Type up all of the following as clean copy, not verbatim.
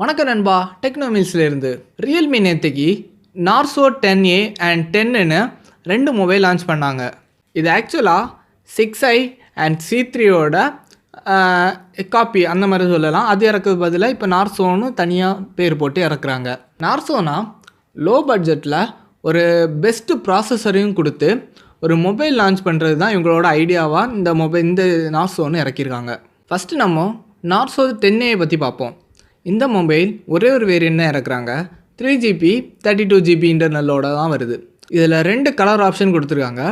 வணக்கம் நண்பா, டெக்னோ மீல்ஸ்லேருந்து. ரியல்மி நேற்றுக்கு நார்சோ 10A அண்ட் 10ன்னு 2 மொபைல் லான்ச் பண்ணாங்க. இது ஆக்சுவலாக 6i அண்ட் C3யோட காப்பி அந்த மாதிரி சொல்லலாம். அது இறக்குறது பதிலாக இப்போ நார்சோன்னு தனியாக பேர் போட்டு இறக்குறாங்க. நார்சோனா லோ பட்ஜெட்டில் ஒரு பெஸ்ட்டு ப்ராசஸரையும் கொடுத்து ஒரு மொபைல் லான்ச் பண்ணுறது தான் இவங்களோட ஐடியாவாக இந்த நார்சோன்னு இறக்கியிருக்காங்க. ஃபஸ்ட்டு நம்ம நார்சோ 10A பற்றி பார்ப்போம். இந்த மொபைல் ஒரே ஒரு வேரியன்ட் தான் இறக்குறாங்க. 3GB 32GB இன்டர்னலோட தான் வருது. இதில் 2 கலர் ஆப்ஷன் கொடுத்துருக்காங்க.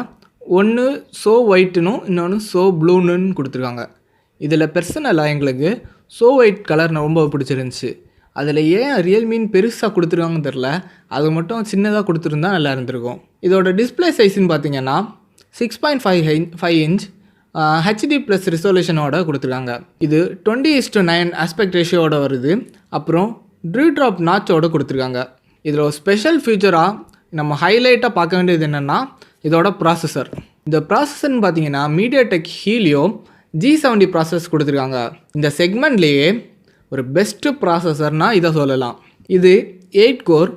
ஒன்று ஸோ ஒயிட்டுனும் இன்னொன்று ஸோ ப்ளூன்னு கொடுத்துருக்காங்க. இதில் பர்சனலாக எங்களுக்கு ஸோ ஒயிட் கலர் ரொம்ப பிடிச்சிருந்துச்சி. அதில் ஏன் ரியல்மின்னு பெருசாக கொடுத்துருக்காங்கன்னு தெரில, அது மட்டும் சின்னதாக கொடுத்துருந்தா நல்லா இருந்திருக்கும். இதோட டிஸ்பிளே சைஸ்ன்னு பார்த்தீங்கன்னா 6.5 இன்ச் ஹெச்டி ப்ளஸ் ரிசோல்யூஷனோட கொடுத்துருக்காங்க. இது 20:9 ஆஸ்பெக்ட் ரேஷியோட வருது. அப்புறம் ட்ராப் நாச்சோட கொடுத்துருக்காங்க. இதில் ஒரு ஸ்பெஷல் ஃபியூச்சராக நம்ம ஹைலைட்டாக பார்க்க வேண்டியது என்னென்னா இதோட ப்ராசஸர். இந்த ப்ராசஸர்னு பார்த்தீங்கன்னா மீடியாடெக் ஹீலியோ G70 ப்ராசஸ் கொடுத்துருக்காங்க. இந்த செக்மெண்ட்லேயே ஒரு பெஸ்ட்டு ப்ராசஸர்னால் இதை சொல்லலாம். இது 8 கோர்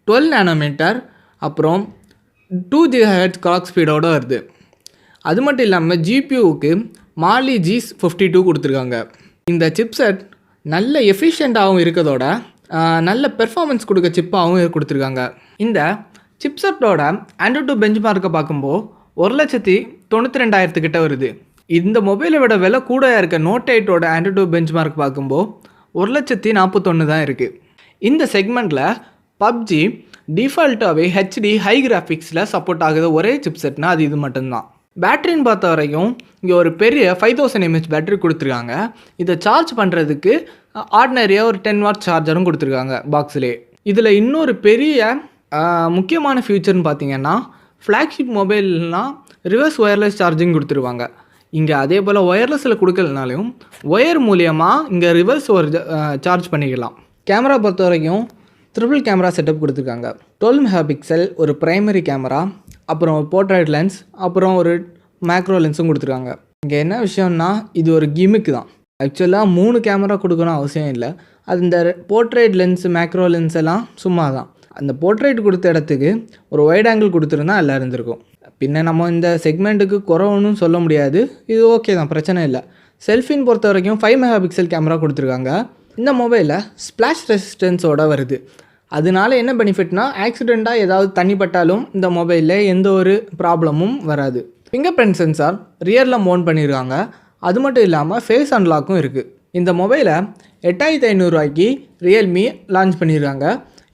12 நானோமீட்டர் அப்புறம் 2 GHz கிளாக் ஸ்பீடோடு வருது. அது மட்டும் இல்லாமல் ஜிபியூவுக்கு மாலி G52 கொடுத்துருக்காங்க. இந்த சிப்செட் நல்ல எஃபிஷியண்ட்டாகவும் இருக்கிறதோட நல்ல பெர்ஃபார்மன்ஸ் கொடுக்க சிப்பாகவும் கொடுத்துருக்காங்க. இந்த சிப்செட்டோட Android பெஞ்ச் மார்க்கை பார்க்கும்போது 1,92,000 கிட்ட வருது. இந்த மொபைலை விட விலை கூட இருக்க Note 8ஓட Android பெஞ்ச் மார்க் பார்க்கும்போது 1,41,000 தான் இருக்குது. இந்த செக்மெண்ட்டில் பப்ஜி டிஃபால்ட்டாகவே ஹெச்டி ஹை கிராஃபிக்ஸில் சப்போர்ட் ஆகுது ஒரே சிப்செட்னால் அது இது மட்டும்தான். பேட்டரின்னு பார்த்த வரைக்கும் இங்கே ஒரு பெரிய 5000 mAh பேட்டரி கொடுத்துருக்காங்க. இதை சார்ஜ் பண்ணுறதுக்கு ஆர்டினரியாக ஒரு 10 வாட் சார்ஜரும் கொடுத்துருக்காங்க பாக்ஸ்லேயே. இதில் இன்னொரு பெரிய முக்கியமான ஃபியூச்சர்னு பார்த்தீங்கன்னா ஃப்ளாக்ஷிப் மொபைல்னால் ரிவர்ஸ் ஒயர்லெஸ் சார்ஜிங் கொடுத்துருவாங்க. இங்கே அதே போல் ஒயர்லெஸில் கொடுக்கலனாலையும் ஒயர் மூலியமாக இங்கே ரிவர்ஸ் சார்ஜ் பண்ணிக்கலாம். கேமரா பொறுத்த வரைக்கும் ட்ரிபிள் கேமரா செட்டப் கொடுத்துருக்காங்க. 12 மெகாபிக்சல் ஒரு ப்ரைமரி கேமரா, அப்புறம் போர்ட்ரைட் லென்ஸ், அப்புறம் ஒரு மேக்ரோ லென்ஸும் கொடுத்துருக்காங்க. இங்கே என்ன விஷயம்னா இது ஒரு கிமிக்கு தான். ஆக்சுவலாக 3 கேமரா கொடுக்கணும் அவசியம் இல்லை. அது இந்த போர்ட்ரைட் லென்ஸ் மேக்ரோ லென்ஸ் எல்லாம் சும்மா தான். அந்த போர்ட்ரைட் கொடுத்த இடத்துக்கு ஒரு வைட் ஆங்கிள் கொடுத்துருந்தா எல்லாம் இருந்திருக்கும். பின்ன நம்ம இந்த செக்மெண்ட்டுக்கு குறவுன்னு சொல்ல முடியாது. இது ஓகே தான், பிரச்சனை இல்லை. செல்ஃபின்னு பொறுத்த வரைக்கும் 5 மெகாபிக்சல் கேமரா கொடுத்துருக்காங்க. இந்த மொபைலில் ஸ்ப்ளாஷ் ரெசிஸ்டன்ஸோடு வருது. அதனால என்ன பெனிஃபிட்னா ஆக்சிடெண்ட்டாக ஏதாவது தண்ணி பட்டாலும் இந்த மொபைலில் எந்த ஒரு ப்ராப்ளமும் வராது. ஃபிங்கர் பிரிண்ட் சென்சார் ரியரில் மவுண்ட் பண்ணியிருக்காங்க. அது மட்டும் இல்லாமல் ஃபேஸ் அன்லாக்கும் இருக்குது. இந்த மொபைலை 8500 ரூபாய்க்கு ரியல்மி லான்ச் பண்ணியிருக்காங்க.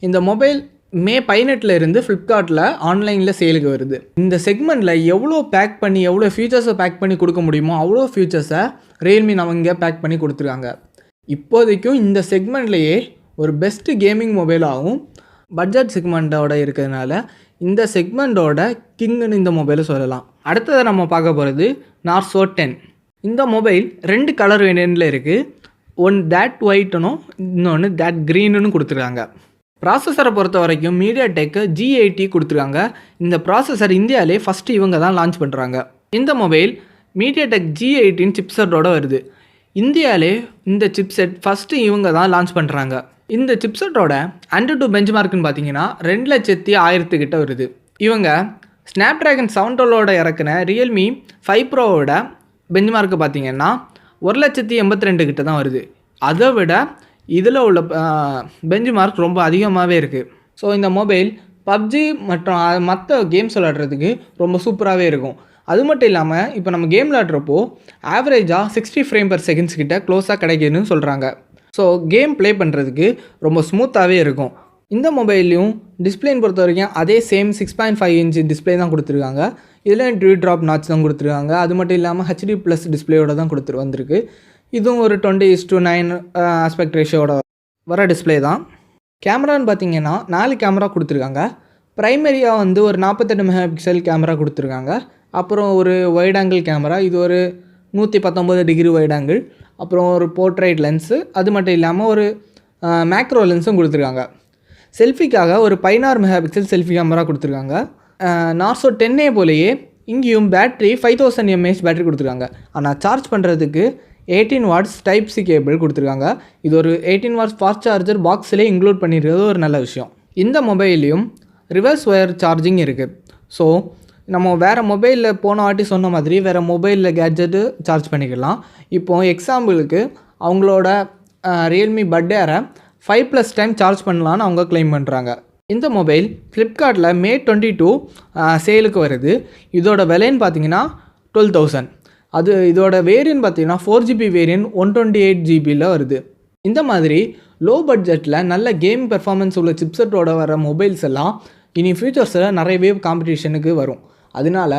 இந்த மொபைல் மே 18 இருந்து ஃப்ளிப்கார்ட்டில் ஆன்லைனில் சேலுக்கு வருது. இந்த செக்மெண்ட்டில் எவ்வளோ பேக் பண்ணி எவ்வளோ ஃபீச்சர்ஸை பேக் பண்ணி கொடுக்க முடியுமோ அவ்வளோ ஃபீச்சர்ஸை ரியல்மி நம்ம இங்கே பேக் பண்ணி கொடுத்துருக்காங்க. இப்போதைக்கும் இந்த செக்மெண்ட்லேயே ஒரு பெஸ்ட்டு கேமிங் மொபைலாகவும் பட்ஜெட் செக்மெண்ட்டோட இருக்கிறதுனால இந்த செக்மெண்ட்டோட கிங்குன்னு இந்த மொபைலை சொல்லலாம். அடுத்ததை நம்ம பார்க்க போகிறது நார்சோ 10. இந்த மொபைல் 2 கலர் வேரியண்ட்டில் இருக்குது. ஒன் தேட் ஒயிட்டுனும் இன்னொன்று தேட் க்ரீனுன்னு கொடுத்துருக்காங்க. ப்ராசஸரை பொறுத்த வரைக்கும் மீடியாடெக் G80 கொடுத்துருக்காங்க. இந்த ப்ராசஸர் இந்தியாவிலே ஃபஸ்ட்டு இவங்க தான் லான்ச் பண்ணுறாங்க. இந்த மொபைல் மீடியாடெக் G18 சிப்செட்டோடு வருது. இந்தியாவிலே இந்த சிப்செட் ஃபஸ்ட்டு இவங்க தான் லான்ச் பண்ணுறாங்க. இந்த சிப்செட்டோட Android பெஞ்ச் மார்க்குன்னு பார்த்தீங்கன்னா 2,01,000 கிட்ட வருது. இவங்க ஸ்னாப்ட்ராகன் 712ஓட இறக்குன ரியல்மி 5 ப்ரோவோட பெஞ்ச் மார்க்கு பார்த்தீங்கன்னா 1,82,000 கிட்ட தான் வருது. அதை விட இதில் உள்ள பெஞ்ச் மார்க் ரொம்ப அதிகமாகவே இருக்குது. ஸோ இந்த மொபைல் பப்ஜி மற்றும் மற்ற கேம்ஸ் விளாட்றதுக்கு ரொம்ப சூப்பராகவே இருக்கும். அது மட்டும் இல்லாமல் இப்போ நம்ம கேம் விளாட்றப்போ ஆவரேஜாக 60 frames/s கிட்ட க்ளோஸாக கிடைக்குதுன்னு சொல்கிறாங்க. ஸோ கேம் ப்ளே பண்ணுறதுக்கு ரொம்ப ஸ்மூத்தாகவே இருக்கும். இந்த மொபைல்லையும் டிஸ்பிளேன்னு பொறுத்த வரைக்கும் அதே சேம் 6.5 இன்ச் டிஸ்பிளே தான் கொடுத்துருக்காங்க. இதில் ட்ராப் நாச் தான் கொடுத்துருக்காங்க. அது மட்டும் இல்லாமல் ஹெச்டி ப்ளஸ் டிஸ்பிளேயோட தான் வந்திருக்கு. இதுவும் ஒரு 20:9 ஆஸ்பெக்ட் ரேஷியோட வர டிஸ்பிளே தான். கேமரான்னு பார்த்தீங்கன்னா 4 கேமரா கொடுத்துருக்காங்க. ப்ரைமரியாக ஒரு 48 மெகாபிக்சல் கேமரா கொடுத்துருக்காங்க. அப்புறம் ஒரு வைட் ஆங்கிள் கேமரா, இது ஒரு 119 டிகிரி வைட் ஆங்கிள், அப்புறம் ஒரு போர்ட்ரைட் லென்ஸு, அது மட்டும் இல்லாமல் ஒரு மேக்ரோ லென்ஸும் கொடுத்துருக்காங்க. செல்ஃபிக்காக ஒரு 16 மெகாபிக்சல் செல்ஃபி கேமரா கொடுத்துருக்காங்க. நார்சோ 10A போலேயே இங்கேயும் பேட்ரி 5000 mAh பேட்ரி கொடுத்துருக்காங்க. ஆனால் சார்ஜ் பண்ணுறதுக்கு 18 வாட்ஸ் டைப் சி கேபிள் கொடுத்துருக்காங்க. இது ஒரு 18 வாட்ஸ் ஃபாஸ்ட் சார்ஜர் பாக்ஸ்லேயே இன்க்ளூட் பண்ணியிருக்கிறது ஒரு நல்ல விஷயம். இந்த மொபைல்லையும் ரிவர்ஸ் ஒயர் சார்ஜிங் இருக்குது. ஸோ நம்ம வேறு மொபைலில் போன வாட்டி சொன்ன மாதிரி வேறு மொபைலில் கேட்ஜெட்டு சார்ஜ் பண்ணிக்கலாம். இப்போது எக்ஸாம்பிளுக்கு அவங்களோட ரியல்மி பட் ஏரை 5+ டைம் சார்ஜ் பண்ணலான்னு அவங்க கிளைம் பண்ணுறாங்க. இந்த மொபைல் ஃப்ளிப்கார்ட்டில் May 22 சேலுக்கு வருது. இதோட விலைன்னு பார்த்தீங்கன்னா 12,000. இதோட வேரியன்ட் பார்த்தீங்கன்னா 4GB வேரியன்ட் 128GBயில் வருது. இந்த மாதிரி லோ பட்ஜெட்டில் நல்ல கேம் பெர்ஃபார்மன்ஸ் உள்ள சிப்செட்டோட வர மொபைல்ஸ் எல்லாம் இனி ஃபியூச்சர்ஸில் நிறையவே காம்படிஷனுக்கு வரும். அதனால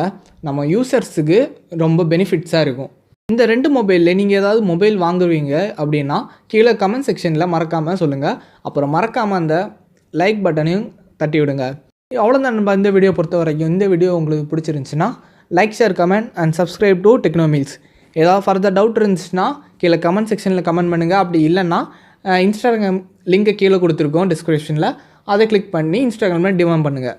நம்ம யூசர்ஸுக்கு ரொம்ப பெனிஃபிட்ஸாக இருக்கும். இந்த 2 மொபைலில் நீங்கள் ஏதாவது மொபைல் வாங்குவீங்க அப்படின்னா கீழே கமெண்ட் செக்ஷனில் மறக்காமல் சொல்லுங்கள். அப்புறம் மறக்காமல் அந்த லைக் பட்டனையும் தட்டி விடுங்க. அவ்வளோதான் நம்ம இந்த வீடியோ பொறுத்த வரைக்கும். இந்த வீடியோ உங்களுக்கு பிடிச்சிருந்துச்சுன்னா like, share, comment and subscribe to techno meals. ஏதாவது ஃபர்தர் டவுட் இருந்துச்சுன்னா கீழே கமெண்ட் செக்ஷனில் கமெண்ட் பண்ணுங்கள். அப்படி இல்லைன்னா இன்ஸ்டாகிராம் லிங்கை கீழே கொடுத்துருக்கோம் டிஸ்கிரிப்ஷனில், அதை கிளிக் பண்ணி இன்ஸ்டாகிராமில் டிமாண்ட் பண்ணுங்கள்.